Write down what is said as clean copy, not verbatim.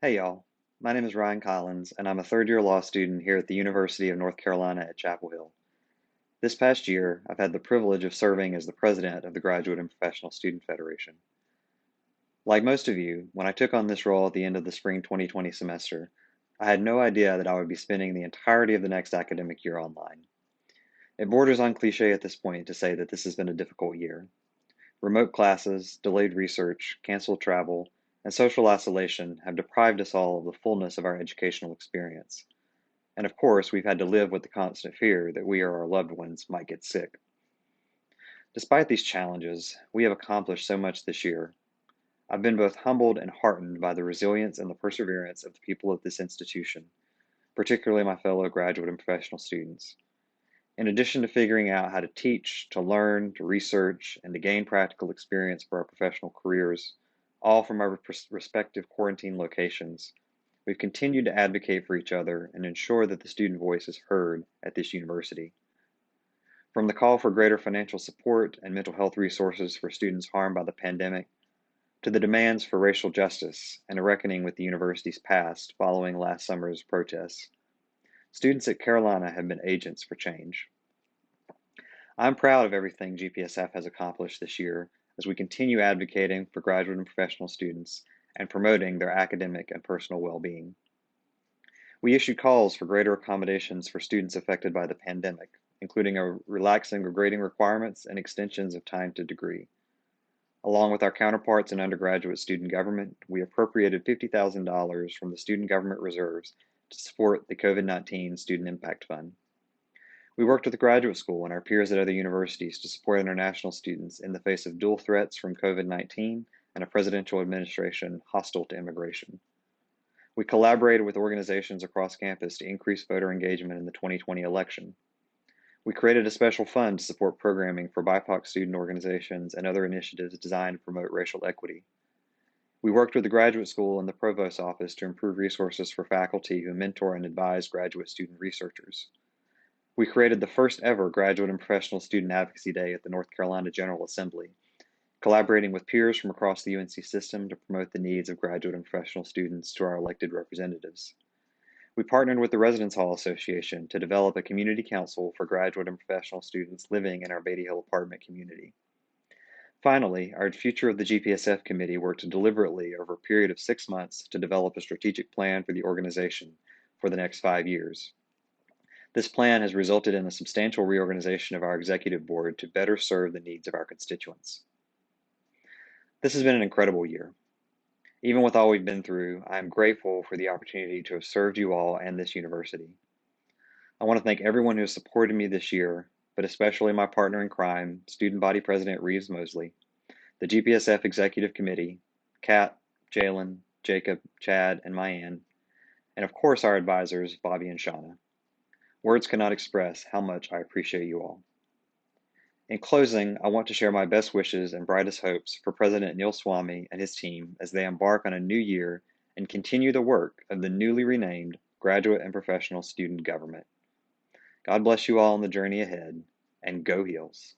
Hey y'all, my name is Ryan Collins, and I'm a third year law student here at the University of North Carolina at Chapel Hill. This past year, I've had the privilege of serving as the president of the Graduate and Professional Student Federation. Like most of you, when I took on this role at the end of the spring 2020 semester, I had no idea that I would be spending the entirety of the next academic year online. It borders on cliche at this point to say that this has been a difficult year. Remote classes, delayed research, canceled travel, and social isolation have deprived us all of the fullness of our educational experience. And of course, we've had to live with the constant fear that we or our loved ones might get sick. Despite these challenges, we have accomplished so much this year. I've been both humbled and heartened by the resilience and the perseverance of the people of this institution, particularly my fellow graduate and professional students. In addition to figuring out how to teach, to learn, to research, and to gain practical experience for our professional careers, all from our respective quarantine locations, we've continued to advocate for each other and ensure that the student voice is heard at this university. From the call for greater financial support and mental health resources for students harmed by the pandemic, to the demands for racial justice and a reckoning with the university's past following last summer's protests, students at Carolina have been agents for change. I'm proud of everything GPSF has accomplished this year as we continue advocating for graduate and professional students and promoting their academic and personal well-being. We issued calls for greater accommodations for students affected by the pandemic, including a relaxing of grading requirements and extensions of time to degree. Along with our counterparts in undergraduate student government, we appropriated $50,000 from the Student Government Reserves to support the COVID-19 Student Impact Fund. We worked with the graduate school and our peers at other universities to support international students in the face of dual threats from COVID-19 and a presidential administration hostile to immigration. We collaborated with organizations across campus to increase voter engagement in the 2020 election. We created a special fund to support programming for BIPOC student organizations and other initiatives designed to promote racial equity. We worked with the graduate school and the provost's office to improve resources for faculty who mentor and advise graduate student researchers. We created the first ever Graduate and Professional Student Advocacy Day at the North Carolina General Assembly, collaborating with peers from across the UNC system to promote the needs of graduate and professional students to our elected representatives. We partnered with the Residence Hall Association to develop a community council for graduate and professional students living in our Beatty Hill apartment community. Finally, our Future of the GPSF committee worked deliberately over a period of 6 months to develop a strategic plan for the organization for the next 5 years. This plan has resulted in a substantial reorganization of our executive board to better serve the needs of our constituents. This has been an incredible year. Even with all we've been through, I am grateful for the opportunity to have served you all and this university. I want to thank everyone who has supported me this year, but especially my partner in crime, Student Body President Reeves Mosley, the GPSF Executive Committee, Kat, Jalen, Jacob, Chad, and Mayanne, and of course our advisors, Bobby and Shauna. Words cannot express how much I appreciate you all. In closing, I want to share my best wishes and brightest hopes for President Neil Swami and his team as they embark on a new year and continue the work of the newly renamed Graduate and Professional Student Government. God bless you all on the journey ahead, and go Heels.